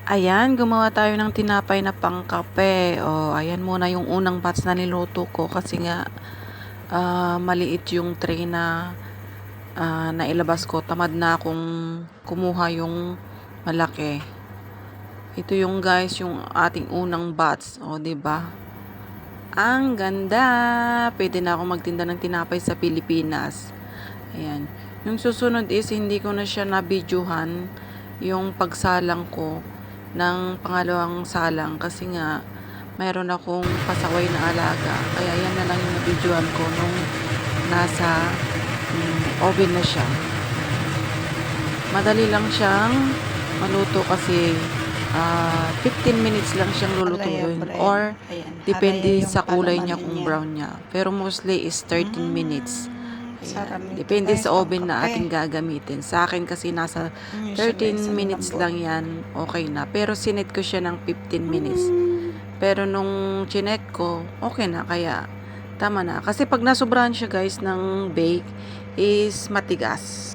Ayan, gumawa tayo ng tinapay na pangkape. O, ayan muna yung unang batch na niluto ko kasi nga maliit yung tray na nailabas ko. Tamad na akong kumuha yung malaki. Ito yung guys, yung ating unang batch. O, 'di ba? Ang ganda! Pwede na ako magtinda ng tinapay sa Pilipinas. Ayan. Yung susunod is hindi ko na siya na-videohan yung pagsalang ko ng pangalawang salang kasi nga mayroon akong pasaway na alaga. Kaya yan na lang yung na-videohan ko nung nasa oven na siya. Madali lang siyang maluto kasi 15 minutes lang siyang lulutuin or depende sa kulay niya kung brown niya. Pero mostly is 13 minutes. Ayan. Depende sa oven na ating gagamitin. Sa akin kasi nasa 13 minutes lang yan, okay na. Pero sinet ko siya ng 15 minutes. Pero nung chinek ko, okay na. Kaya tama na. Kasi pag nasobrahan siya guys ng bake is matigas.